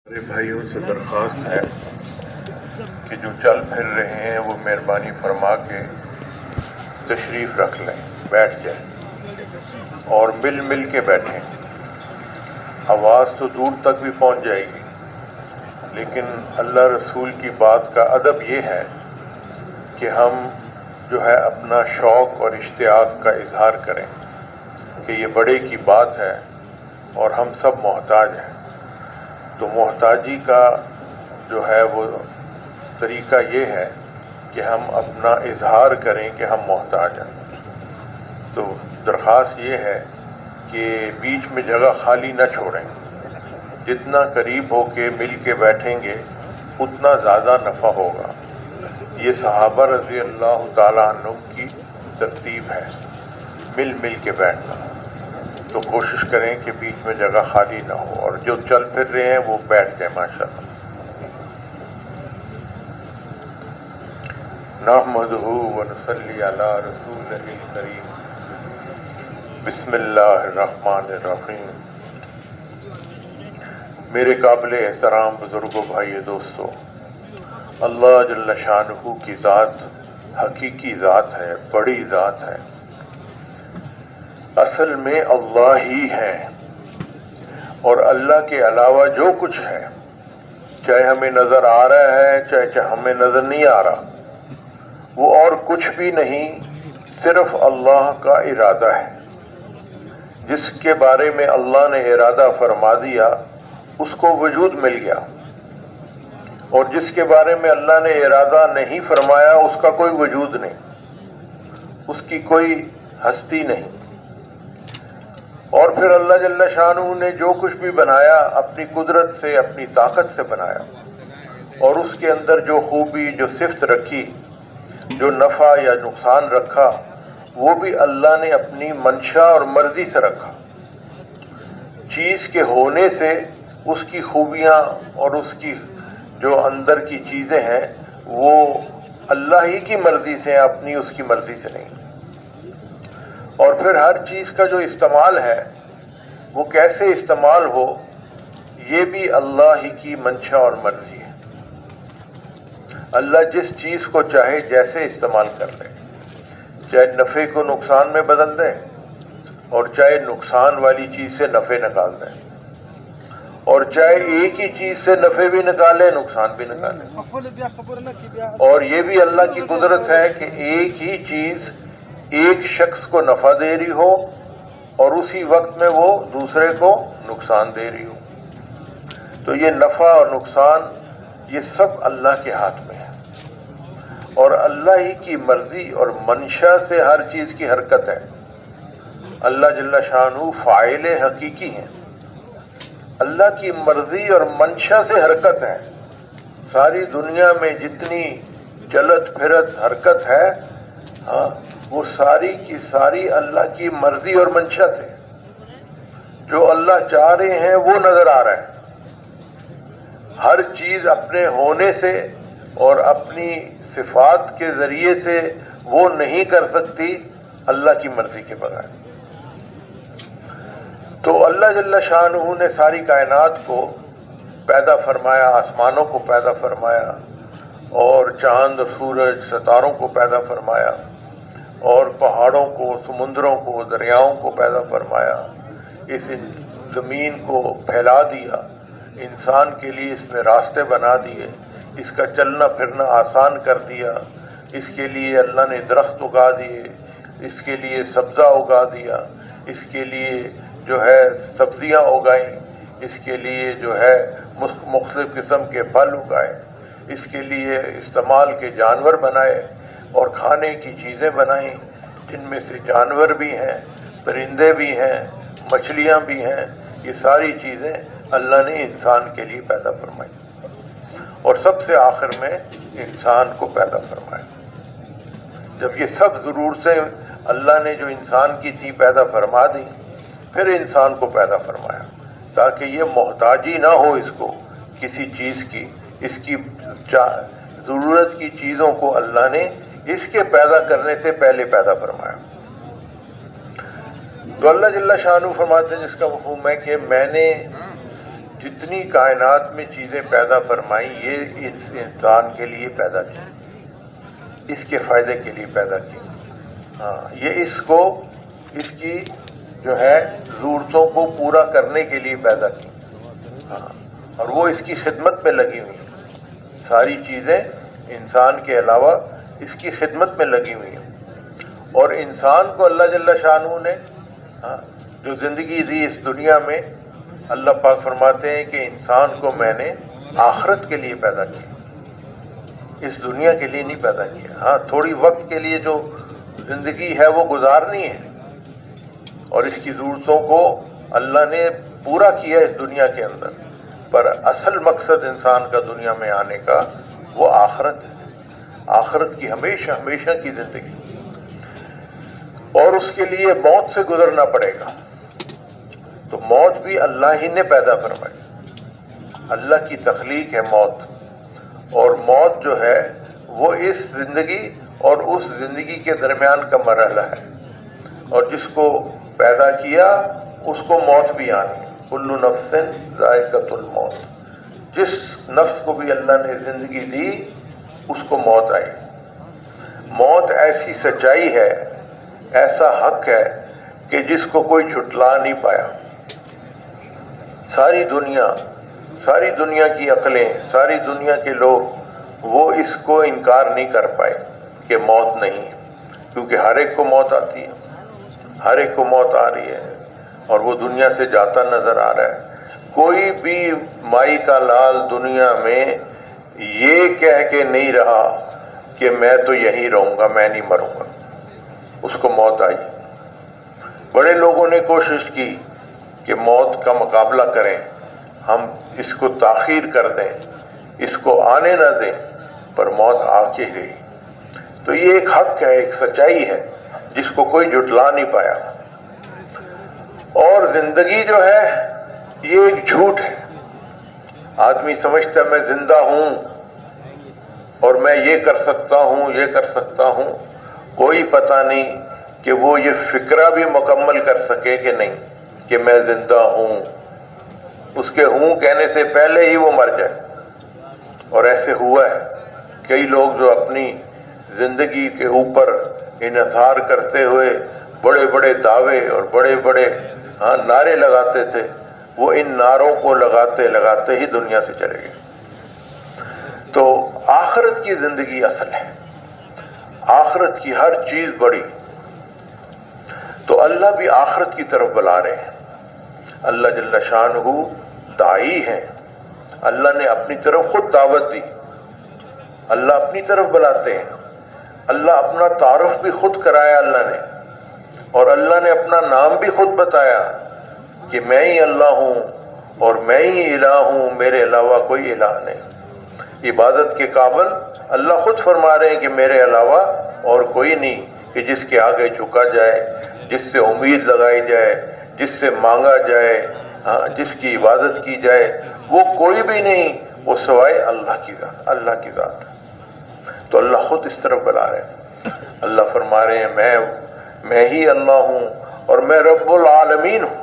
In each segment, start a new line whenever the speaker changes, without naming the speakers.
میرے بھائیوں سے درخواست ہے کہ جو چل پھر رہے ہیں وہ مہربانی فرما کے تشریف رکھ لیں، بیٹھ جائیں اور مل مل کے بیٹھیں۔ آواز تو دور تک بھی پہنچ جائے گی، لیکن اللہ رسول کی بات کا ادب یہ ہے کہ ہم جو ہے اپنا شوق اور اشتیاق کا اظہار کریں کہ یہ بڑے کی بات ہے اور ہم سب محتاج ہیں۔ تو محتاجی کا جو ہے وہ طریقہ یہ ہے کہ ہم اپنا اظہار کریں کہ ہم محتاج ہیں۔ تو درخواست یہ ہے کہ بیچ میں جگہ خالی نہ چھوڑیں، جتنا قریب ہو کے مل کے بیٹھیں گے اتنا زیادہ نفع ہوگا۔ یہ صحابہ رضی اللہ تعالیٰ عنہ کی ترتیب ہے، مل مل کے بیٹھنا۔ تو کوشش کریں کہ بیچ میں جگہ خالی نہ ہو، اور جو چل پھر رہے ہیں وہ بیٹھ جائیں ماشاءاللہ۔ نحمدہ ونصلی علی رسولہ الکریم۔ بسم اللہ الرحمن الرحیم۔ میرے قابل احترام بزرگوں، بھائی، دوستو، اللہ جل شانہ کی ذات حقیقی ذات ہے، بڑی ذات ہے، اصل میں اللہ ہی ہے، اور اللہ کے علاوہ جو کچھ ہے، چاہے ہمیں نظر آ رہا ہے چاہے ہمیں نظر نہیں آ رہا، وہ اور کچھ بھی نہیں، صرف اللہ کا ارادہ ہے۔ جس کے بارے میں اللہ نے ارادہ فرما دیا اس کو وجود مل گیا، اور جس کے بارے میں اللہ نے ارادہ نہیں فرمایا اس کا کوئی وجود نہیں، اس کی کوئی ہستی نہیں۔ اور پھر اللہ جل شانہ نے جو کچھ بھی بنایا اپنی قدرت سے، اپنی طاقت سے بنایا، اور اس کے اندر جو خوبی، جو صفت رکھی، جو نفع یا نقصان رکھا، وہ بھی اللہ نے اپنی منشا اور مرضی سے رکھا۔ چیز کے ہونے سے اس کی خوبیاں اور اس کی جو اندر کی چیزیں ہیں وہ اللہ ہی کی مرضی سے ہیں، اپنی اس کی مرضی سے نہیں۔ اور پھر ہر چیز کا جو استعمال ہے وہ کیسے استعمال ہو، یہ بھی اللہ ہی کی منشا اور مرضی ہے۔ اللہ جس چیز کو چاہے جیسے استعمال کر لے، چاہے نفع کو نقصان میں بدل دے اور چاہے نقصان والی چیز سے نفع نکال دے، اور چاہے ایک ہی چیز سے نفع بھی نکالے نقصان بھی نکالے۔ اور یہ بھی اللہ کی قدرت ہے کہ ایک ہی چیز ایک شخص کو نفع دے رہی ہو اور اسی وقت میں وہ دوسرے کو نقصان دے رہی ہو۔ تو یہ نفع اور نقصان یہ سب اللہ کے ہاتھ میں ہے، اور اللہ ہی کی مرضی اور منشا سے ہر چیز کی حرکت ہے۔ اللہ جل شانہ فاعل حقیقی ہیں، اللہ کی مرضی اور منشا سے حرکت ہے۔ ساری دنیا میں جتنی چلت پھرت حرکت ہے، وہ ساری کی ساری اللہ کی مرضی اور منشا سے۔ جو اللہ چاہ رہے ہیں وہ نظر آ رہا ہے۔ ہر چیز اپنے ہونے سے اور اپنی صفات کے ذریعے سے وہ نہیں کر سکتی اللہ کی مرضی کے بغیر۔ تو اللہ جل شانہ نے ساری کائنات کو پیدا فرمایا، آسمانوں کو پیدا فرمایا، اور چاند سورج ستاروں کو پیدا فرمایا، اور پہاڑوں کو، سمندروں کو، دریاؤں کو پیدا فرمایا، اس زمین کو پھیلا دیا، انسان کے لیے اس میں راستے بنا دیے، اس کا چلنا پھرنا آسان کر دیا، اس کے لیے اللہ نے درخت اگا دیے، اس کے لیے سبزہ اگا دیا، اس کے لیے جو ہے سبزیاں اگائیں، اس کے لیے جو ہے مختلف قسم کے پھل اگائے، اس کے لیے استعمال کے جانور بنائے اور کھانے کی چیزیں بنائیں، جن میں سے جانور بھی ہیں، پرندے بھی ہیں، مچھلیاں بھی ہیں۔ یہ ساری چیزیں اللہ نے انسان کے لیے پیدا فرمائی، اور سب سے آخر میں انسان کو پیدا فرمایا۔ جب یہ سب ضرورتیں اللہ نے جو انسان کی تھی پیدا فرما دی، پھر انسان کو پیدا فرمایا تاکہ یہ محتاجی نہ ہو اس کو کسی چیز کی، اس کی ضرورت کی چیزوں کو اللہ نے اس کے پیدا کرنے سے پہلے پیدا فرمایا۔ تو اللہ جل شانہ فرماتے ہیں جس کا مفہوم ہے کہ میں نے جتنی کائنات میں چیزیں پیدا فرمائیں یہ اس انسان کے لیے پیدا کی، اس کے فائدے کے لیے پیدا کی. ہاں، یہ اس کی جو ہے ضرورتوں کو پورا کرنے کے لیے پیدا کی. ہاں، اور وہ اس کی خدمت میں لگی ہوئی ہیں. ساری چیزیں انسان کے علاوہ اس کی خدمت میں لگی ہوئی ہیں. اور انسان کو اللہ جل شانہ نے جو زندگی دی اس دنیا میں، اللہ پاک فرماتے ہیں کہ انسان کو میں نے آخرت کے لیے پیدا کیا، اس دنیا کے لیے نہیں پیدا کیا. ہاں، تھوڑی وقت کے لیے جو زندگی ہے وہ گزارنی ہے، اور اس کی ضرورتوں کو اللہ نے پورا کیا اس دنیا کے اندر، پر اصل مقصد انسان کا دنیا میں آنے کا وہ آخرت ہے. آخرت کی ہمیشہ ہمیشہ کی زندگی، اور اس کے لیے موت سے گزرنا پڑے گا. تو موت بھی اللہ ہی نے پیدا فرمائی، اللہ کی تخلیق ہے موت. اور موت جو ہے وہ اس زندگی اور اس زندگی کے درمیان کا مرحلہ ہے، اور جس کو پیدا کیا اس کو موت بھی آنی. کل نفس ذائقۃ الموت، جس نفس کو بھی اللہ نے زندگی دی اس کو موت آئی. موت ایسی سچائی ہے، ایسا حق ہے کہ جس کو کوئی جھٹلا نہیں پایا. ساری دنیا کی عقلیں، ساری دنیا کے لوگ وہ اس کو انکار نہیں کر پائے کہ موت نہیں ہے، کیونکہ ہر ایک کو موت آتی ہے، ہر ایک کو موت آ رہی ہے، اور وہ دنیا سے جاتا نظر آ رہا ہے. کوئی بھی مائی کا لال دنیا میں یہ کہہ کے نہیں رہا کہ میں تو یہیں رہوں گا، میں نہیں مروں گا. اس کو موت آئی. بڑے لوگوں نے کوشش کی کہ موت کا مقابلہ کریں، ہم اس کو تاخیر کر دیں، اس کو آنے نہ دیں، پر موت آ کے گئی. تو یہ ایک حق ہے، ایک سچائی ہے جس کو کوئی جھٹلا نہیں پایا. اور زندگی جو ہے یہ ایک جھوٹ ہے. آدمی سمجھتا ہے میں زندہ ہوں اور میں یہ کر سکتا ہوں، یہ کر سکتا ہوں. کوئی پتہ نہیں کہ وہ یہ فکرہ بھی مکمل کر سکے کہ نہیں کہ میں زندہ ہوں. اس کے ہوں کہنے سے پہلے ہی وہ مر جائے. اور ایسے ہوا ہے، کئی لوگ جو اپنی زندگی کے اوپر انحصار کرتے ہوئے بڑے بڑے دعوے اور بڑے بڑے نعرے لگاتے تھے، وہ ان نعروں کو لگاتے لگاتے ہی دنیا سے چلے گئے. تو آخرت کی زندگی اصل ہے، آخرت کی ہر چیز بڑی. تو اللہ بھی آخرت کی طرف بلا رہے ہیں. اللہ جل شانہ داعی ہیں، اللہ نے اپنی طرف خود دعوت دی. اللہ اپنی طرف بلاتے ہیں. اللہ اپنا تعارف بھی خود کرایا اللہ نے، اور اللہ نے اپنا نام بھی خود بتایا کہ میں ہی اللہ ہوں اور میں ہی الہ ہوں، میرے علاوہ کوئی الہ نہیں. عبادت کے قابل اللہ خود فرما رہے ہیں کہ میرے علاوہ اور کوئی نہیں کہ جس کے آگے جھکا جائے، جس سے امید لگائی جائے، جس سے مانگا جائے، جس کی عبادت کی جائے. وہ کوئی بھی نہیں، وہ سوائے اللہ کی ذات. تو اللہ خود اس طرف بلا رہے ہیں. اللہ فرما رہے ہیں میں ہی اللہ ہوں اور میں رب العالمین ہوں.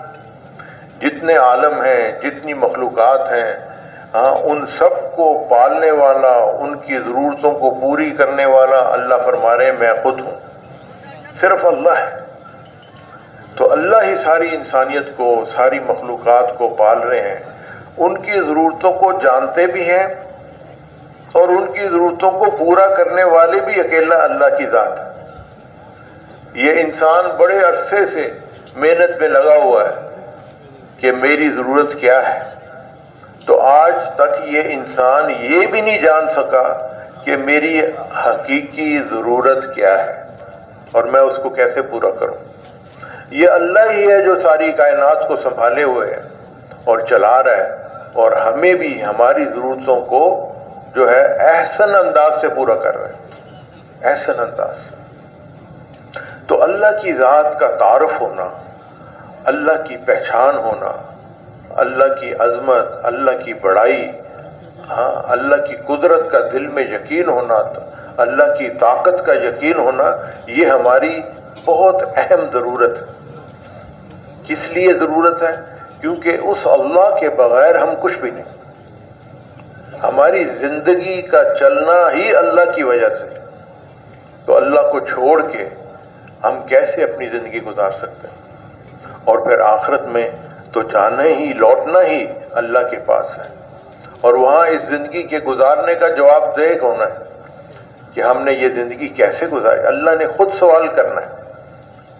جتنے عالم ہیں، جتنی مخلوقات ہیں، ان سب کو پالنے والا، ان کی ضرورتوں کو پوری کرنے والا اللہ فرما رہے ہیں میں خود ہوں. صرف اللہ ہے. تو اللہ ہی ساری انسانیت کو، ساری مخلوقات کو پال رہے ہیں. ان کی ضرورتوں کو جانتے بھی ہیں، اور ان کی ضرورتوں کو پورا کرنے والے بھی اکیلا اللہ کی ذات ہے. یہ انسان بڑے عرصے سے محنت میں لگا ہوا ہے کہ میری ضرورت کیا ہے. تو آج تک یہ انسان یہ بھی نہیں جان سکا کہ میری حقیقی ضرورت کیا ہے اور میں اس کو کیسے پورا کروں. یہ اللہ ہی ہے جو ساری کائنات کو سنبھالے ہوئے ہے اور چلا رہا ہے، اور ہمیں بھی ہماری ضرورتوں کو جو ہے احسن انداز سے پورا کر رہا ہے، احسن انداز. تو اللہ کی ذات کا تعارف ہونا، اللہ کی پہچان ہونا، اللہ کی عظمت، اللہ کی بڑائی، اللہ کی قدرت کا دل میں یقین ہونا، اللہ کی طاقت کا یقین ہونا، یہ ہماری بہت اہم ضرورت ہے. کس لیے ضرورت ہے؟ کیونکہ اس اللہ کے بغیر ہم کچھ بھی نہیں. ہماری زندگی کا چلنا ہی اللہ کی وجہ سے. تو اللہ کو چھوڑ کے ہم کیسے اپنی زندگی گزار سکتے ہیں؟ اور پھر آخرت میں تو جانا ہی لوٹنا ہی اللہ کے پاس ہے، اور وہاں اس زندگی کے گزارنے کا جواب دہ ہونا ہے کہ ہم نے یہ زندگی کیسے گزاری. اللہ نے خود سوال کرنا ہے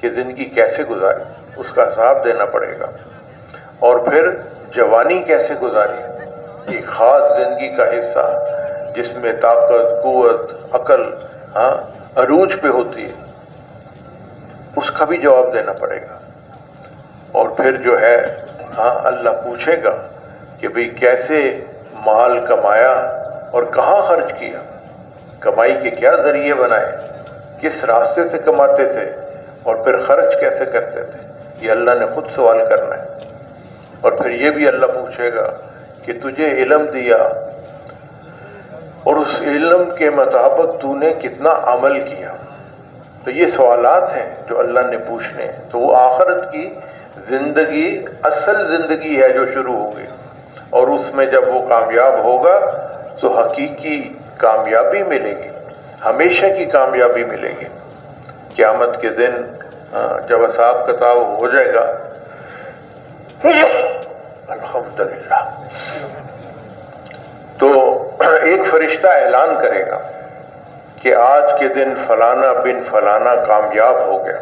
کہ زندگی کیسے گزاری، اس کا حساب دینا پڑے گا. اور پھر جوانی کیسے گزاری، ایک خاص زندگی کا حصہ جس میں طاقت، قوت، عقل عروج پہ ہوتی ہے، اس کا بھی جواب دینا پڑے گا. اور پھر جو ہے اللہ پوچھے گا کہ بھئی کیسے مال کمایا اور کہاں خرچ کیا، کمائی کے کیا ذریعے بنائے، کس راستے سے کماتے تھے، اور پھر خرچ کیسے کرتے تھے. یہ اللہ نے خود سوال کرنا ہے. اور پھر یہ بھی اللہ پوچھے گا کہ تجھے علم دیا اور اس علم کے مطابق تو نے کتنا عمل کیا. تو یہ سوالات ہیں جو اللہ نے پوچھنے ہیں. تو وہ آخرت کی زندگی اصل زندگی ہے جو شروع ہوگی، اور اس میں جب وہ کامیاب ہوگا تو حقیقی کامیابی ملے گی، ہمیشہ کی کامیابی ملے گی. قیامت کے دن جب حساب کتاب ہو جائے گا، الحمدللہ، تو ایک فرشتہ اعلان کرے گا کہ آج کے دن فلانا بن فلانا کامیاب ہو گیا.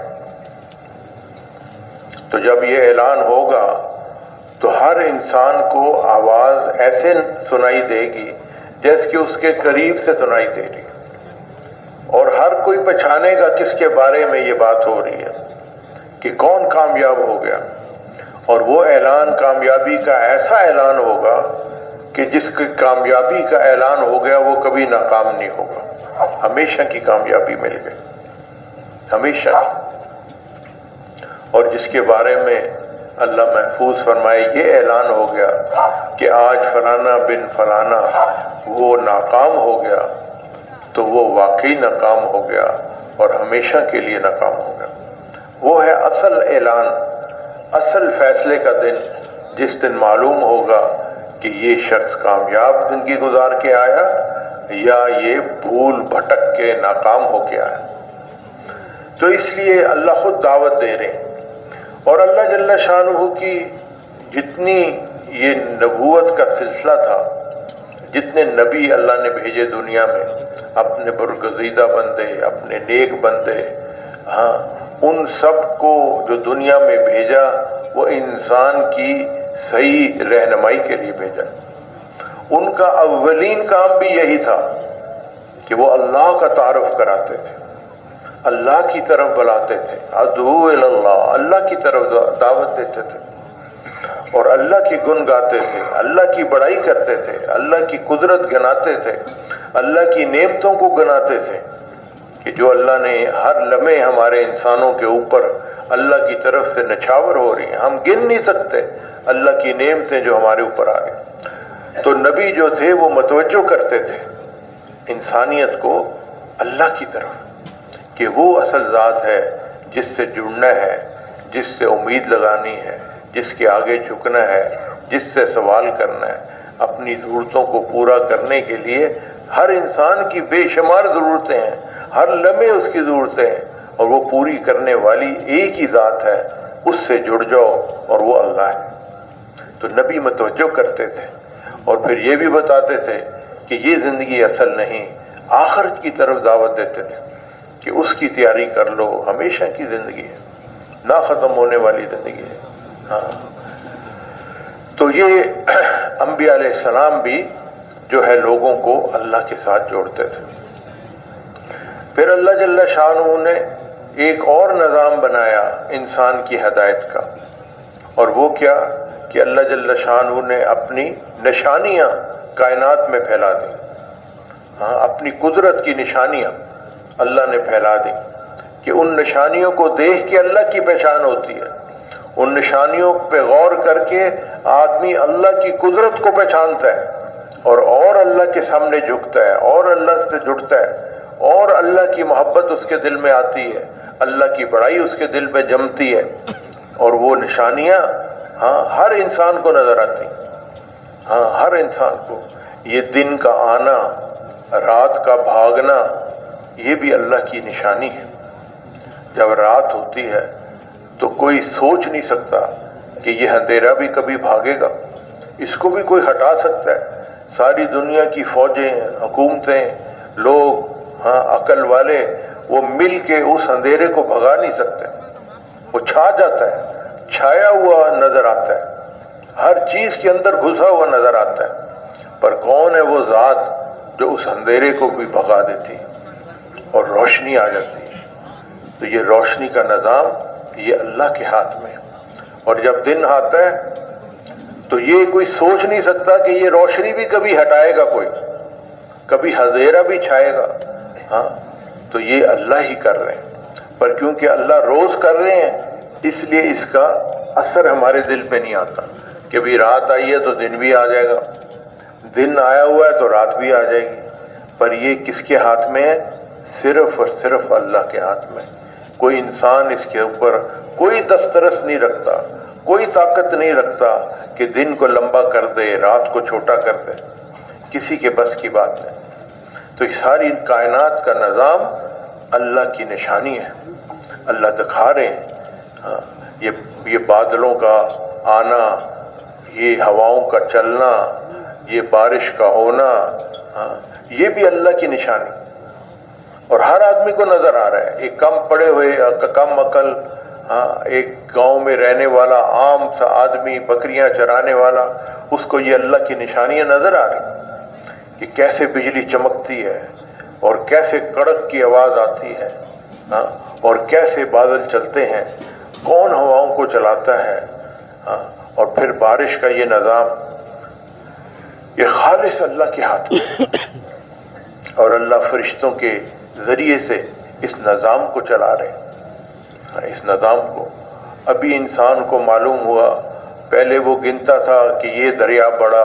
تو جب یہ اعلان ہوگا تو ہر انسان کو آواز ایسے سنائی دے گی جیسے کہ اس کے قریب سے سنائی دے رہی، اور ہر کوئی پہچانے گا کس کے بارے میں یہ بات ہو رہی ہے کہ کون کامیاب ہو گیا. اور وہ اعلان کامیابی کا ایسا اعلان ہوگا کہ جس کی کامیابی کا اعلان ہو گیا وہ کبھی ناکام نہیں ہوگا، ہمیشہ کی کامیابی مل گئی، ہمیشہ. اور جس کے بارے میں اللہ محفوظ فرمائے یہ اعلان ہو گیا کہ آج فلانا بن فلانا وہ ناکام ہو گیا، تو وہ واقعی ناکام ہو گیا اور ہمیشہ کے لیے ناکام ہو گیا. وہ ہے اصل اعلان، اصل فیصلے کا دن، جس دن معلوم ہوگا کہ یہ شخص کامیاب زندگی گزار کے آیا یا یہ بھول بھٹک کے ناکام ہو کے آیا. تو اس لیے اللہ خود دعوت دے رہے ہیں. اور اللہ جل شانہ کی جتنی یہ نبوت کا سلسلہ تھا، جتنے نبی اللہ نے بھیجے دنیا میں، اپنے برگزیدہ بندے، اپنے نیک بندے، ان سب کو جو دنیا میں بھیجا وہ انسان کی صحیح رہنمائی کے لیے بھیجا. ان کا اولین کام بھی یہی تھا کہ وہ اللہ کا تعارف کراتے تھے، اللہ کی طرف بلاتے تھے، ادعو الی اللہ، اللہ کی طرف دعوت دیتے تھے، اور اللہ کی گن گاتے تھے، اللہ کی بڑائی کرتے تھے، اللہ کی قدرت گناتے تھے، اللہ کی نعمتوں کو گناتے تھے کہ جو اللہ نے ہر لمحے ہمارے انسانوں کے اوپر اللہ کی طرف سے نچھاور ہو رہی ہیں، ہم گن نہیں سکتے اللہ کی نعمتیں جو ہمارے اوپر آ رہی. تو نبی جو تھے وہ متوجہ کرتے تھے انسانیت کو اللہ کی طرف کہ وہ اصل ذات ہے جس سے جڑنا ہے، جس سے امید لگانی ہے، جس کے آگے جھکنا ہے، جس سے سوال کرنا ہے. اپنی ضرورتوں کو پورا کرنے کے لیے ہر انسان کی بے شمار ضرورتیں ہیں، ہر لمحے اس کی ضرورتیں ہیں، اور وہ پوری کرنے والی ایک ہی ذات ہے. اس سے جڑ جاؤ اور وہ اللہ ہے. تو نبی متوجہ کرتے تھے اور پھر یہ بھی بتاتے تھے کہ یہ زندگی اصل نہیں، آخرت کی طرف دعوت دیتے تھے کہ اس کی تیاری کر لو، ہمیشہ کی زندگی ہے، نہ ختم ہونے والی زندگی ہے. تو یہ انبیاء علیہ السلام بھی جو ہے لوگوں کو اللہ کے ساتھ جوڑتے تھے. پھر اللہ جل شانہ نے ایک اور نظام بنایا انسان کی ہدایت کا، اور وہ کیا کہ اللہ جل شانہ نے اپنی نشانیاں کائنات میں پھیلا دی. اپنی قدرت کی نشانیاں اللہ نے پھیلا دی کہ ان نشانیوں کو دیکھ کے اللہ کی پہچان ہوتی ہے. ان نشانیوں پہ غور کر کے آدمی اللہ کی قدرت کو پہچانتا ہے اور اللہ کے سامنے جھکتا ہے اور اللہ سے جڑتا ہے اور اللہ کی محبت اس کے دل میں آتی ہے، اللہ کی بڑائی اس کے دل میں جمتی ہے. اور وہ نشانیاں ہاں ہر انسان کو نظر آتی، ہاں ہر انسان کو۔ یہ دن کا آنا، رات کا بھاگنا، یہ بھی اللہ کی نشانی ہے۔ جب رات ہوتی ہے تو کوئی سوچ نہیں سکتا کہ یہ اندھیرا بھی کبھی بھاگے گا، اس کو بھی کوئی ہٹا سکتا ہے؟ ساری دنیا کی فوجیں، حکومتیں، لوگ، ہاں عقل والے، وہ مل کے اس اندھیرے کو بھگا نہیں سکتے۔ وہ چھا جاتا ہے، چھایا ہوا نظر آتا ہے، ہر چیز کے اندر گھسا ہوا نظر آتا ہے، پر کون ہے وہ ذات جو اس اندھیرے کو بھی بھگا دیتی اور روشنی آ جاتی ہے؟ تو یہ روشنی کا نظام یہ اللہ کے ہاتھ میں ہے۔ اور جب دن آتا ہے تو یہ کوئی سوچ نہیں سکتا کہ یہ روشنی بھی کبھی ہٹائے گا کوئی، کبھی اندھیرا بھی چھائے گا، ہاں تو یہ اللہ ہی کر رہے ہیں۔ پر کیونکہ اللہ روز کر رہے ہیں اس لیے اس کا اثر ہمارے دل پہ نہیں آتا کہ بھی رات آئی ہے تو دن بھی آ جائے گا، دن آیا ہوا ہے تو رات بھی آ جائے گی۔ پر یہ کس کے ہاتھ میں ہے؟ صرف اور صرف اللہ کے ہاتھ میں۔ کوئی انسان اس کے اوپر کوئی دسترس نہیں رکھتا، کوئی طاقت نہیں رکھتا کہ دن کو لمبا کر دے، رات کو چھوٹا کر دے، کسی کے بس کی بات نہیں۔ تو یہ ساری کائنات کا نظام اللہ کی نشانی ہے، اللہ دکھا رہے ہیں۔ ہاں یہ بادلوں کا آنا، یہ ہواؤں کا چلنا، یہ بارش کا ہونا، ہاں یہ بھی اللہ کی نشانی، اور ہر آدمی کو نظر آ رہا ہے۔ ایک کم پڑھے ہوئے، کم عقل، ہاں ایک گاؤں میں رہنے والا عام سا آدمی، بکریاں چرانے والا، اس کو یہ اللہ کی نشانیاں نظر آ رہی کہ کیسے بجلی چمکتی ہے اور کیسے کڑک کی آواز آتی ہے، ہاں اور کیسے بادل چلتے ہیں، کون ہواؤں کو چلاتا ہے، ہاں اور پھر بارش کا یہ نظام، یہ خالص اللہ کے ہاتھ میں، اور اللہ فرشتوں کے ذریعے سے اس نظام کو چلا رہے ہیں۔ اس نظام کو ابھی انسان کو معلوم ہوا، پہلے وہ گنتا تھا کہ یہ دریا بڑا،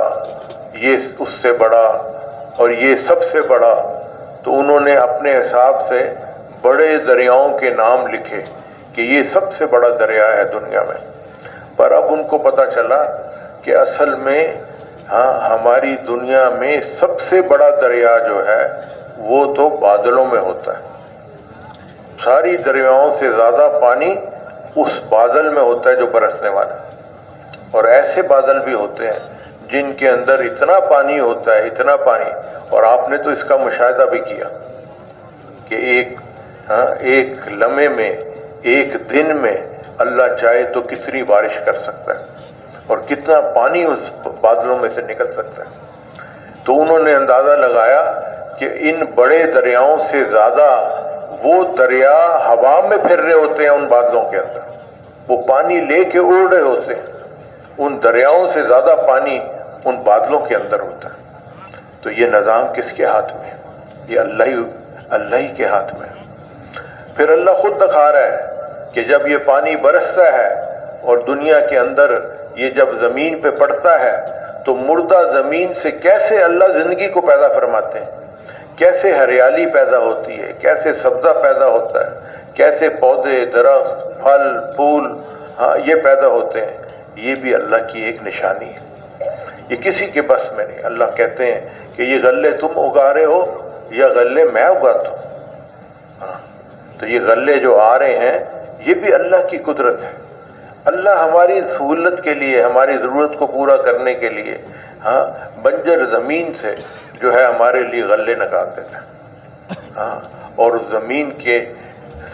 یہ اس سے بڑا اور یہ سب سے بڑا، تو انہوں نے اپنے حساب سے بڑے دریاؤں کے نام لکھے کہ یہ سب سے بڑا دریا ہے دنیا میں۔ پر اب ان کو پتہ چلا کہ اصل میں ہاں ہماری دنیا میں سب سے بڑا دریا جو ہے وہ تو بادلوں میں ہوتا ہے۔ ساری دریاؤں سے زیادہ پانی اس بادل میں ہوتا ہے جو برسنے والا، اور ایسے بادل بھی ہوتے ہیں جن کے اندر اتنا پانی ہوتا ہے، اتنا پانی، اور آپ نے تو اس کا مشاہدہ بھی کیا کہ ایک لمحے میں، ایک دن میں اللہ چاہے تو کتنی بارش کر سکتا ہے اور کتنا پانی اس بادلوں میں سے نکل سکتا ہے۔ تو انہوں نے اندازہ لگایا کہ ان بڑے دریاؤں سے زیادہ وہ دریا ہوا میں پھر رہے ہوتے ہیں، ان بادلوں کے اندر وہ پانی لے کے اڑ رہے ہوتے ہیں، ان دریاؤں سے زیادہ پانی ان بادلوں کے اندر ہوتا ہے۔ تو یہ نظام کس کے ہاتھ میں ہے؟ یہ اللہ ہی کے ہاتھ میں ہے۔ پھر اللہ خود دکھا رہا ہے کہ جب یہ پانی برستا ہے اور دنیا کے اندر یہ جب زمین پہ پڑتا ہے تو مردہ زمین سے کیسے اللہ زندگی کو پیدا فرماتے ہیں، کیسے ہریالی پیدا ہوتی ہے، کیسے سبزہ پیدا ہوتا ہے، کیسے پودے، درخت، پھل، پھول ہاں یہ پیدا ہوتے ہیں۔ یہ بھی اللہ کی ایک نشانی ہے، یہ کسی کے بس میں نہیں۔ اللہ کہتے ہیں کہ یہ غلے تم اگا رہے ہو یا غلے میں اگاتا ہوں؟ تو یہ غلے جو آ رہے ہیں یہ بھی اللہ کی قدرت ہے۔ اللہ ہماری سہولت کے لیے، ہماری ضرورت کو پورا کرنے کے لیے ہاں بنجر زمین سے جو ہے ہمارے لیے غلے نکال دیتا ہے، ہاں اور اس زمین کے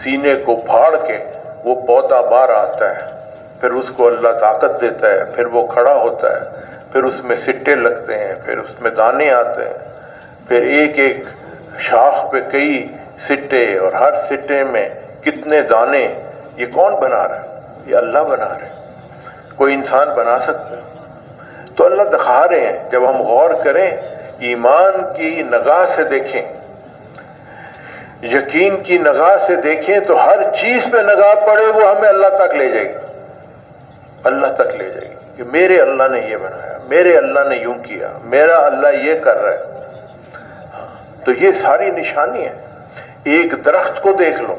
سینے کو پھاڑ کے وہ پودا بار آتا ہے، پھر اس کو اللہ طاقت دیتا ہے، پھر وہ کھڑا ہوتا ہے، پھر اس میں سٹے لگتے ہیں، پھر اس میں دانے آتے ہیں، پھر ایک ایک شاخ پہ کئی سٹے اور ہر سٹے میں کتنے دانے۔ یہ کون بنا رہا ہے؟ یہ اللہ بنا رہے ہیں۔ کوئی انسان بنا سکتا ہے؟ تو اللہ دکھا رہے ہیں۔ جب ہم غور کریں، ایمان کی نگاہ سے دیکھیں، یقین کی نگاہ سے دیکھیں، تو ہر چیز پہ نگاہ پڑے وہ ہمیں اللہ تک لے جائے گی، اللہ تک لے جائے گی کہ میرے اللہ نے یہ بنایا، میرے اللہ نے یوں کیا، میرا اللہ یہ کر رہا ہے۔ تو یہ ساری نشانی ہے۔ ایک درخت کو دیکھ لو،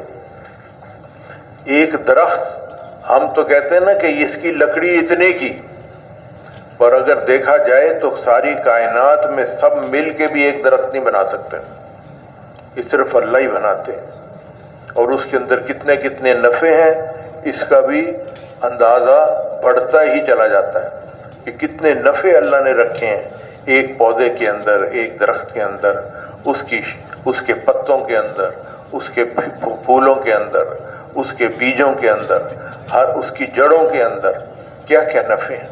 ایک درخت ہم تو کہتے ہیں نا کہ اس کی لکڑی اتنے کی، پر اگر دیکھا جائے تو ساری کائنات میں سب مل کے بھی ایک درخت نہیں بنا سکتے، یہ صرف اللہ ہی بناتے ہیں، اور اس کے اندر کتنے کتنے نفع ہیں اس کا بھی اندازہ بڑھتا ہی چلا جاتا ہے کہ کتنے نفع اللہ نے رکھے ہیں ایک پودے کے اندر، ایک درخت کے اندر، اس کے پتوں کے اندر، اس کے پھولوں کے اندر، اس کے بیجوں کے اندر، ہر اس کی جڑوں کے اندر کیا کیا نفع ہیں۔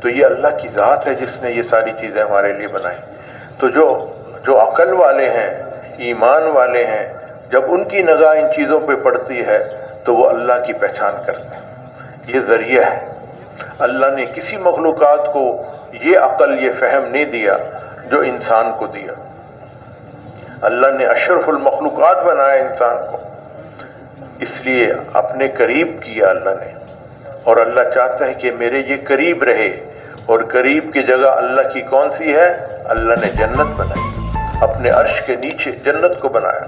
تو یہ اللہ کی ذات ہے جس نے یہ ساری چیزیں ہمارے لیے بنائی۔ تو جو عقل والے ہیں، ایمان والے ہیں، جب ان کی نگاہ ان چیزوں پہ پڑتی ہے تو وہ اللہ کی پہچان کرتے ہیں۔ یہ ذریعہ ہے، اللہ نے کسی مخلوقات کو یہ عقل، یہ فہم نہیں دیا جو انسان کو دیا۔ اللہ نے اشرف المخلوقات بنایا انسان کو، اس لیے اپنے قریب کیا اللہ نے، اور اللہ چاہتا ہے کہ میرے یہ قریب رہے، اور قریب کی جگہ اللہ کی کون سی ہے؟ اللہ نے جنت بنائی، اپنے عرش کے نیچے جنت کو بنایا،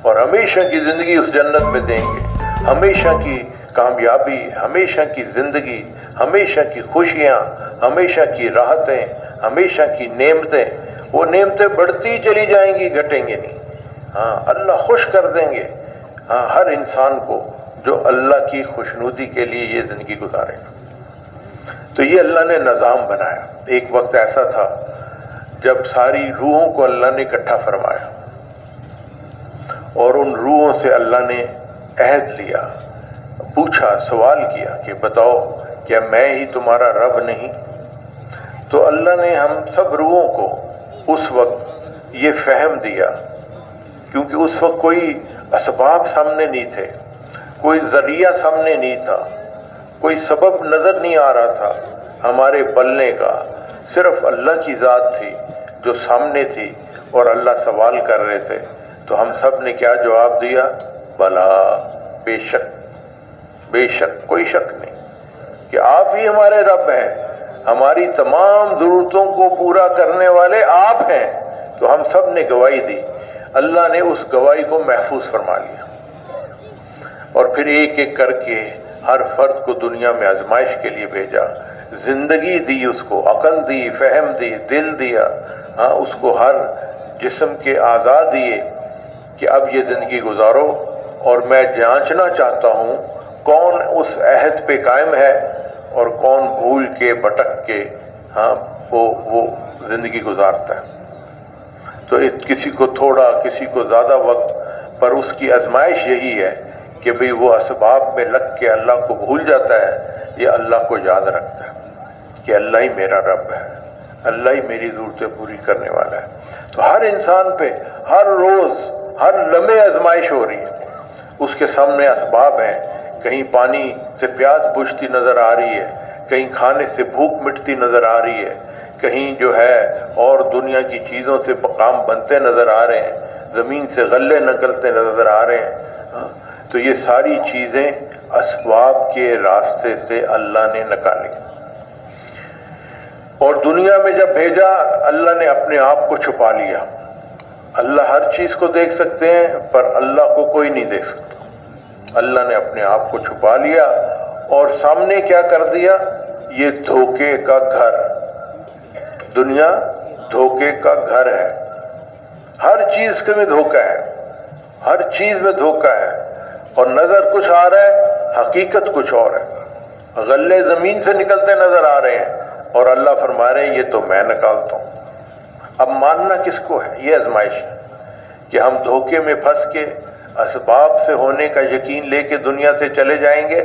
اور ہمیشہ کی زندگی اس جنت میں دیں گے، ہمیشہ کی کامیابی، ہمیشہ کی زندگی، ہمیشہ کی خوشیاں، ہمیشہ کی راحتیں، ہمیشہ کی نعمتیں۔ وہ نعمتیں بڑھتی چلی جائیں گی، گھٹیں گے نہیں۔ ہاں، اللہ خوش کر دیں گے ہر انسان کو جو اللہ کی خوشنودی کے لیے یہ زندگی گزارے گا۔ تو یہ اللہ نے نظام بنایا۔ ایک وقت ایسا تھا جب ساری روحوں کو اللہ نے اکٹھا فرمایا، اور ان روحوں سے اللہ نے عہد لیا، پوچھا، سوال کیا کہ بتاؤ کیا میں ہی تمہارا رب نہیں؟ تو اللہ نے ہم سب روحوں کو اس وقت یہ فہم دیا، کیونکہ اس وقت کوئی اسباب سامنے نہیں تھے، کوئی ذریعہ سامنے نہیں تھا، کوئی سبب نظر نہیں آ رہا تھا ہمارے پلنے کا، صرف اللہ کی ذات تھی جو سامنے تھی، اور اللہ سوال کر رہے تھے۔ تو ہم سب نے کیا جواب دیا؟ بلا، بے شک، بے شک، کوئی شک نہیں کہ آپ ہی ہمارے رب ہیں، ہماری تمام ضرورتوں کو پورا کرنے والے آپ ہیں۔ تو ہم سب نے گواہی دی، اللہ نے اس گواہی کو محفوظ فرما لیا، اور پھر ایک ایک کر کے ہر فرد کو دنیا میں آزمائش کے لیے بھیجا، زندگی دی، اس کو عقل دی، فہم دی، دل دیا، اس کو ہر جسم کے اعضاء دیے کہ اب یہ زندگی گزارو، اور میں جانچنا چاہتا ہوں کون اس عہد پہ قائم ہے اور کون بھول کے بھٹک کے وہ زندگی گزارتا ہے۔ تو کسی کو تھوڑا، کسی کو زیادہ وقت، پر اس کی آزمائش یہی ہے کہ بھئی وہ اسباب میں لگ کے اللہ کو بھول جاتا ہے، یہ اللہ کو یاد رکھتا ہے کہ اللہ ہی میرا رب ہے، اللہ ہی میری ضرورتیں پوری کرنے والا ہے۔ تو ہر انسان پہ ہر روز، ہر لمحے آزمائش ہو رہی ہے، اس کے سامنے اسباب ہیں، کہیں پانی سے پیاس بجھتی نظر آ رہی ہے، کہیں کھانے سے بھوک مٹتی نظر آ رہی ہے، کہیں جو ہے اور دنیا کی چیزوں سے کام بنتے نظر آ رہے ہیں، زمین سے غلے نکلتے نظر آ رہے ہیں۔ تو یہ ساری چیزیں اسباب کے راستے سے اللہ نے نکالی، اور دنیا میں جب بھیجا اللہ نے اپنے آپ کو چھپا لیا۔ اللہ ہر چیز کو دیکھ سکتے ہیں، پر اللہ کو کوئی نہیں دیکھ سکتا۔ اللہ نے اپنے آپ کو چھپا لیا، اور سامنے کیا کر دیا؟ یہ دھوکے کا گھر، دنیا دھوکے کا گھر ہے، ہر چیز میں دھوکہ ہے، ہر چیز میں دھوکہ ہے، اور نظر کچھ آ رہا ہے، حقیقت کچھ اور ہے۔ غلے زمین سے نکلتے نظر آ رہے ہیں، اور اللہ فرما رہے ہیں یہ تو میں نکالتا ہوں۔ اب ماننا کس کو ہے؟ یہ آزمائش ہے کہ ہم دھوکے میں پھنس کے اسباب سے ہونے کا یقین لے کے دنیا سے چلے جائیں گے،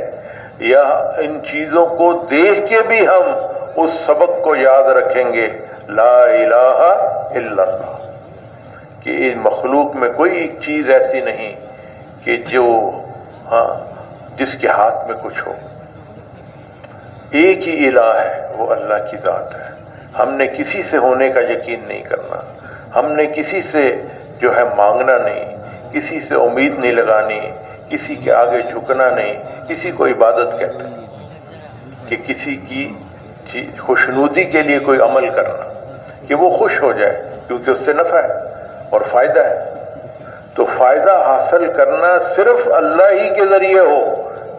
یا ان چیزوں کو دیکھ کے بھی ہم اس سبق کو یاد رکھیں گے، لا الہ الا اللہ، کہ ان مخلوق میں کوئی چیز ایسی نہیں کہ جو جس کے ہاتھ میں کچھ ہو، ایک ہی الہ ہے، وہ اللہ کی ذات ہے۔ ہم نے کسی سے ہونے کا یقین نہیں کرنا، ہم نے کسی سے جو ہے مانگنا نہیں، کسی سے امید نہیں لگانی، کسی کے آگے جھکنا نہیں، کسی کو عبادت کہتے ہیں کہ کسی کی خوشنودی کے لیے کوئی عمل کرنا کہ وہ خوش ہو جائے، کیونکہ اس سے نفع ہے اور فائدہ ہے۔ تو فائدہ حاصل کرنا صرف اللہ ہی کے ذریعے ہو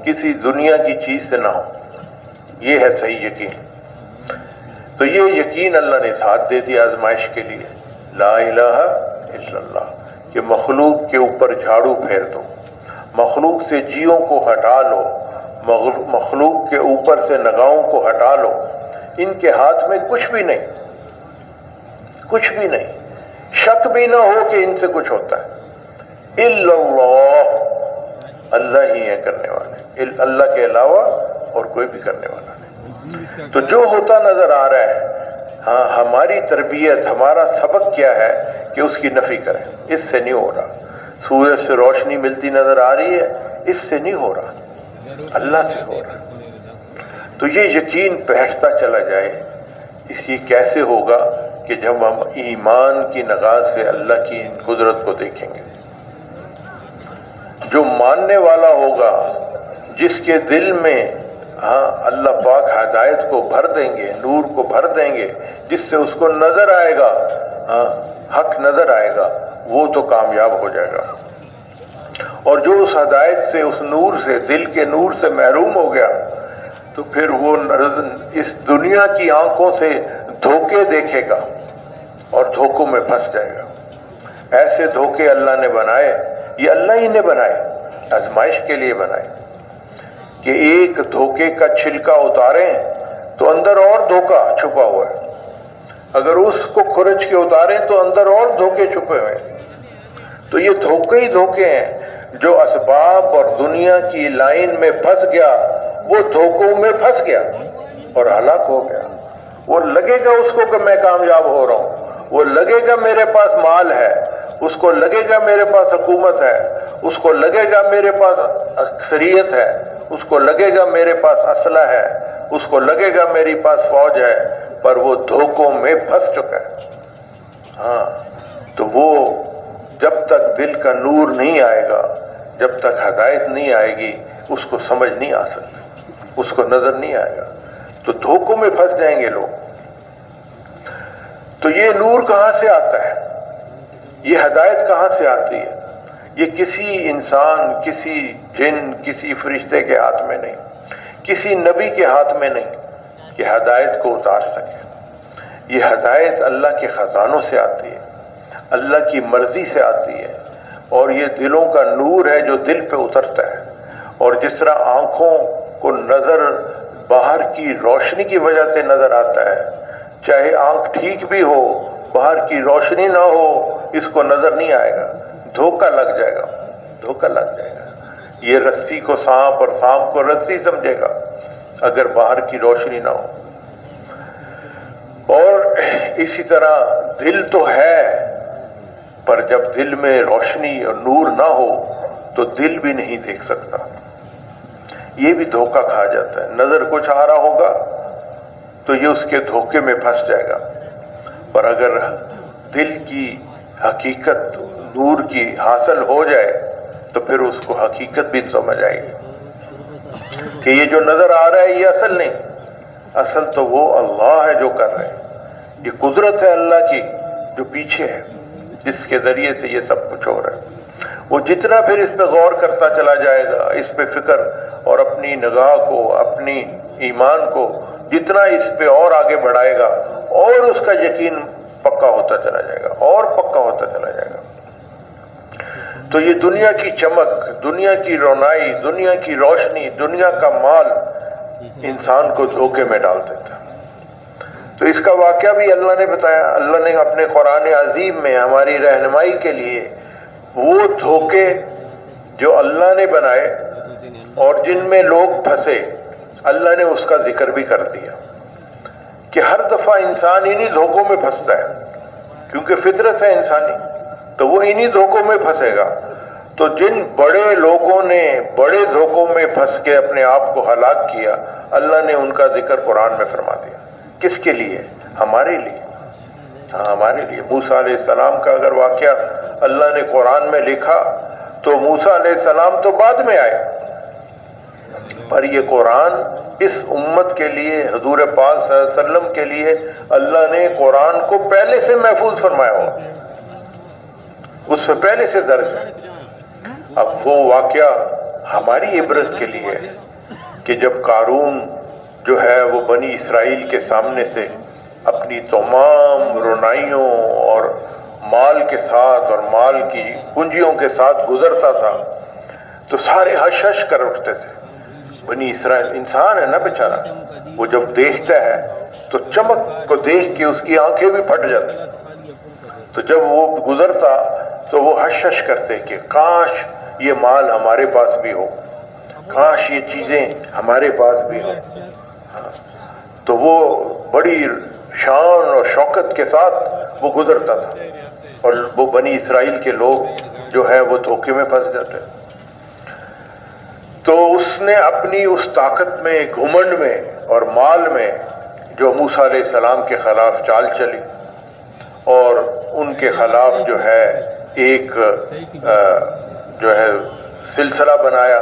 کسی دنیا کی چیز سے نہ ہو. یہ ہے صحیح یقین. تو یہ یقین اللہ نے ساتھ دے دیا آزمائش کے لیے. لا الہ الا اللہ کہ مخلوق کے اوپر جھاڑو پھیر دو، مخلوق سے جیوں کو ہٹا لو، مخلوق کے اوپر سے نگاہوں کو ہٹا لو. ان کے ہاتھ میں کچھ بھی نہیں، کچھ بھی نہیں، شک بھی نہ ہو کہ ان سے کچھ ہوتا ہے. الا اللہ، اللہ ہی ہے کرنے والے، اللہ کے علاوہ اور کوئی بھی کرنے والا نہیں. تو جو ہوتا نظر آ رہا ہے، ہاں ہماری تربیت، ہمارا سبق کیا ہے کہ اس کی نفی کریں. اس سے نہیں ہو رہا. سورج سے روشنی ملتی نظر آ رہی ہے، اس سے نہیں ہو رہا، اللہ سے ہو رہا. تو یہ یقین بیٹھتا چلا جائے. اس یہ کیسے ہوگا کہ جب ہم ایمان کی نگاہ سے اللہ کی قدرت کو دیکھیں گے. جو ماننے والا ہوگا، جس کے دل میں ہاں اللہ پاک ہدایت کو بھر دیں گے، نور کو بھر دیں گے، جس سے اس کو نظر آئے گا، ہاں حق نظر آئے گا، وہ تو کامیاب ہو جائے گا. اور جو اس ہدایت سے، اس نور سے، دل کے نور سے محروم ہو گیا، تو پھر وہ اس دنیا کی آنکھوں سے دھوکے دیکھے گا اور دھوکوں میں پھنس جائے گا. ایسے دھوکے اللہ نے بنائے، یہ اللہ ہی نے بنائے، آزمائش کے لیے بنائے کہ ایک دھوکے کا چھلکا اتاریں تو اندر اور دھوکا چھپا ہوا ہے. اگر اس کو کھرچ کے اتاریں تو اندر اور دھوکے چھپے ہوئے ہیں. تو یہ دھوکے ہی دھوکے ہیں. جو اسباب اور دنیا کی لائن میں پھنس گیا، وہ دھوکوں میں پھنس گیا اور ہلاک ہو گیا. وہ لگے گا اس کو کہ میں کامیاب ہو رہا ہوں، وہ لگے گا میرے پاس مال ہے، اس کو لگے گا میرے پاس حکومت ہے، اس کو لگے گا میرے پاس اکثریت ہے، اس کو لگے گا میرے پاس اسلحہ ہے، اس کو لگے گا میری پاس فوج ہے، پر وہ دھوکوں میں پھنس چکا ہے. ہاں تو وہ جب تک دل کا نور نہیں آئے گا، جب تک ہدایت نہیں آئے گی، اس کو سمجھ نہیں آ سکتی، اس کو نظر نہیں آئے گا. تو دھوکوں میں پھنس جائیں گے لوگ. تو یہ نور کہاں سے آتا ہے؟ یہ ہدایت کہاں سے آتی ہے؟ یہ کسی انسان، کسی جن، کسی فرشتے کے ہاتھ میں نہیں، کسی نبی کے ہاتھ میں نہیں کہ ہدایت کو اتار سکے. یہ ہدایت اللہ کے خزانوں سے آتی ہے، اللہ کی مرضی سے آتی ہے. اور یہ دلوں کا نور ہے جو دل پہ اترتا ہے. اور جس طرح آنکھوں کو نظر باہر کی روشنی کی وجہ سے نظر آتا ہے، چاہے آنکھ ٹھیک بھی ہو، باہر کی روشنی نہ ہو، اس کو نظر نہیں آئے گا، دھوکہ لگ جائے گا، دھوکہ لگ جائے گا. یہ رسی کو سانپ اور سانپ کو رسی سمجھے گا اگر باہر کی روشنی نہ ہو. اور اسی طرح دل تو ہے، پر جب دل میں روشنی اور نور نہ ہو تو دل بھی نہیں دیکھ سکتا. یہ بھی دھوکہ کھا جاتا ہے. نظر کچھ آ رہا ہوگا تو یہ اس کے دھوکے میں پھنس جائے گا. پر اگر دل کی حقیقت نور کی حاصل ہو جائے تو پھر اس کو حقیقت بھی سمجھ آئے گی کہ یہ جو نظر آ رہا ہے یہ اصل نہیں، اصل تو وہ اللہ ہے جو کر رہے ہیں. یہ قدرت ہے اللہ کی جو پیچھے ہے، جس کے ذریعے سے یہ سب کچھ ہو رہا ہے. وہ جتنا پھر اس پہ غور کرتا چلا جائے گا، اس پہ فکر اور اپنی نگاہ کو، اپنی ایمان کو جتنا اس پہ اور آگے بڑھائے گا، اور اس کا یقین پکا ہوتا چلا جائے گا، اور پکا ہوتا چلا جائے گا. تو یہ دنیا کی چمک، دنیا کی رونائی، دنیا کی روشنی، دنیا کا مال انسان کو دھوکے میں ڈال دیتا. تو اس کا واقعہ بھی اللہ نے بتایا. اللہ نے اپنے قرآن عظیم میں ہماری رہنمائی کے لیے وہ دھوکے جو اللہ نے بنائے اور جن میں لوگ پھنسے، اللہ نے اس کا ذکر بھی کر دیا کہ ہر دفعہ انسان انہی دھوکوں میں پھنستا ہے، کیونکہ فطرت ہے انسانی، تو وہ انہی دھوکوں میں پھنسے گا. تو جن بڑے لوگوں نے بڑے دھوکوں میں پھنس کے اپنے آپ کو ہلاک کیا، اللہ نے ان کا ذکر قرآن میں فرما دیا. کس کے لیے؟ ہمارے لیے. ہاں ہمارے لیے. موسیٰ علیہ السلام کا اگر واقعہ اللہ نے قرآن میں لکھا تو موسیٰ علیہ السلام تو بعد میں آئے، پر یہ قرآن اس امت کے لیے، حضور پاک صلی اللہ علیہ وسلم کے لیے اللہ نے قرآن کو پہلے سے محفوظ فرمایا ہوا، اس میں پہلے سے درج ہے. اب وہ واقعہ ہماری عبرت کے لیے ہے کہ جب قارون جو ہے وہ بنی اسرائیل کے سامنے سے اپنی تمام رونائیوں اور مال کے ساتھ اور مال کی پونجیوں کے ساتھ گزرتا تھا تو سارے ہش ہش کر اٹھتے تھے. بنی اسرائیل انسان ہے نا بیچارہ، وہ جب دیکھتا ہے تو چمک کو دیکھ کے اس کی آنکھیں بھی پھٹ جاتی. تو جب وہ گزرتا تو وہ ہش ہش کرتے کہ کاش یہ مال ہمارے پاس بھی ہو، کاش یہ چیزیں ہمارے پاس بھی ہو. تو وہ بڑی شان اور شوکت کے ساتھ وہ گزرتا تھا، اور وہ بنی اسرائیل کے لوگ جو ہے وہ دھوکے میں پھنس جاتے. تو اس نے اپنی اس طاقت میں، گھمنڈ میں اور مال میں جو موسیٰ علیہ السلام کے خلاف چال چلی اور ان کے خلاف جو ہے ایک جو ہے سلسلہ بنایا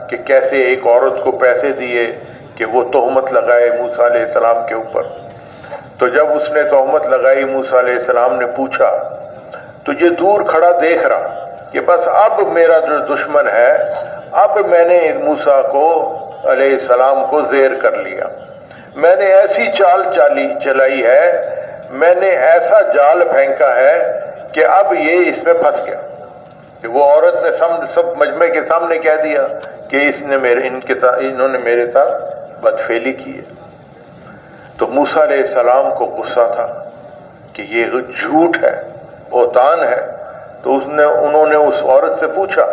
کہ کیسے ایک عورت کو پیسے دیے کہ وہ تہمت لگائے موسیٰ علیہ السلام کے اوپر. تو جب اس نے تہمت لگائی، موسیٰ علیہ السلام نے پوچھا تو یہ دور کھڑا دیکھ رہا کہ بس اب میرا جو دشمن ہے، اب میں نے موسیٰ کو علیہ السلام کو زیر کر لیا، میں نے ایسی چال چلائی ہے، میں نے ایسا جال پھینکا ہے کہ اب یہ اس میں پھنس گیا. کہ وہ عورت نے سب مجمع کے سامنے کہہ دیا کہ انہوں نے میرے ساتھ بدفعلی کی ہے. تو موسیٰ علیہ السلام کو غصہ تھا کہ یہ جھوٹ ہے، بہتان ہے. تو انہوں نے اس عورت سے پوچھا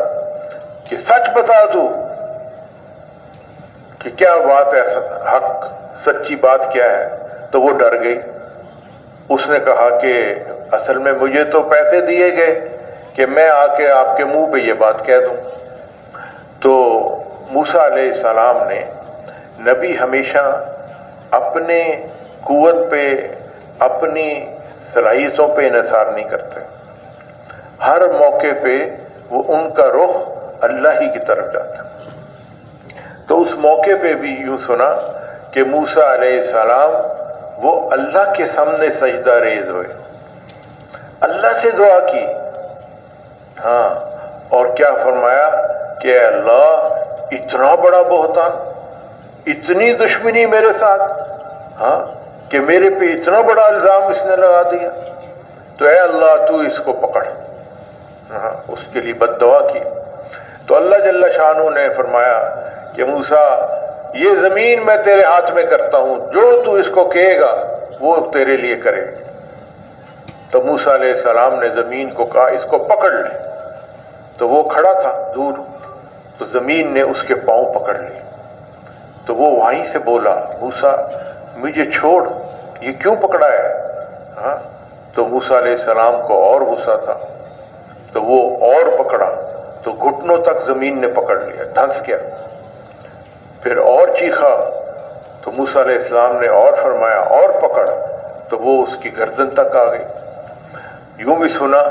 کہ سچ بتا دو کہ کیا بات ہے، حق سچی بات کیا ہے. تو وہ ڈر گئی. اس نے کہا کہ اصل میں مجھے تو پیسے دیے گئے کہ میں آ کے آپ کے منہ پہ یہ بات کہہ دوں. تو موسیٰ علیہ السلام نے، نبی ہمیشہ اپنے قوت پہ، اپنی صلاحیتوں پہ انحصار نہیں کرتے. ہر موقع پہ وہ ان کا رخ اللہ ہی کی طرف جاتا. تو اس موقع پہ بھی یوں سنا کہ موسیٰ علیہ السلام وہ اللہ کے سامنے سجدہ ریز ہوئے، اللہ سے دعا کی. ہاں، اور کیا فرمایا کہ اے اللہ، اتنا بڑا بہتان، اتنی دشمنی میرے ساتھ، ہاں، کہ میرے پہ اتنا بڑا الزام اس نے لگا دیا، تو اے اللہ تو اس کو پکڑ. ہاں، اس کے لیے بد دعا کی. تو اللہ جل شانہ نے فرمایا کہ موسیٰ، یہ زمین میں تیرے ہاتھ میں کرتا ہوں، جو تو اس کو کہے گا وہ تیرے لیے کرے گا. تو موسیٰ علیہ السلام نے زمین کو کہا اس کو پکڑ لے. تو وہ کھڑا تھا دور، تو زمین نے اس کے پاؤں پکڑ لی. تو وہ وہیں سے بولا، موسیٰ مجھے چھوڑ، یہ کیوں پکڑا ہے؟ ہاں. تو موسیٰ علیہ السلام کو اور غصہ تھا، تو وہ اور پکڑا، تو گھٹنوں تک زمین نے پکڑ لیا، دھنس گیا. پھر اور چیخا، تو موسیٰ علیہ السلام نے اور فرمایا اور پکڑ، تو وہ اس کی گردن تک آ گئی. یوں بھی سنا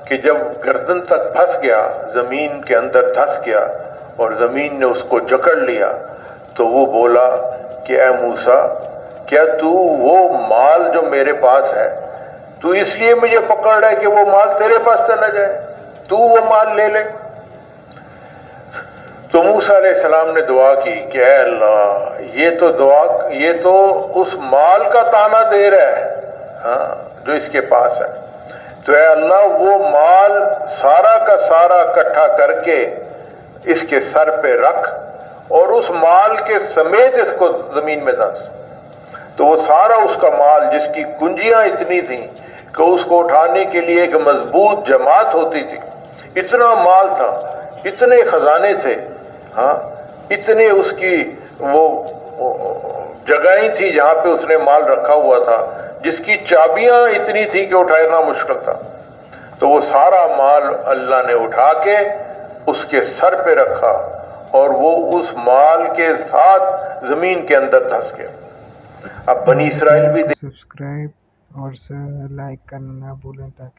کہ جب گردن تک پھنس گیا، زمین کے اندر دھس گیا اور زمین نے اس کو جکڑ لیا، تو وہ بولا کہ اے موسیٰ، کیا تو وہ مال جو میرے پاس ہے، تو اس لیے مجھے پکڑ رہا ہے کہ وہ مال تیرے پاس چلا جائے، تو وہ مال لے لے. تو موسیٰ علیہ السلام نے دعا کی کہ اے اللہ، یہ تو اس مال کا تانا دے رہا ہے، ہاں، جو اس کے پاس ہے. تو اے اللہ، وہ مال سارا کا سارا اکٹھا کر کے اس کے سر پہ رکھ اور اس مال کے سمیت اس کو زمین میں دھنس. تو وہ سارا اس کا مال، جس کی کنجیاں اتنی تھیں کہ اس کو اٹھانے کے لیے ایک مضبوط جماعت ہوتی تھی، اتنا مال تھا، اتنے خزانے تھے، ہاں، اتنے اس کی وہ جگہیں تھی جہاں پہ اس نے مال رکھا ہوا تھا، جس کی چابیاں اتنی تھی کہ اٹھانا مشکل تھا. تو وہ سارا مال اللہ نے اٹھا کے اس کے سر پہ رکھا اور وہ اس مال کے ساتھ زمین کے اندر دھس گیا. اب بنی اسرائیل بھی
سبسکرائب اور لائک کرنا نہ بھولیں تاکہ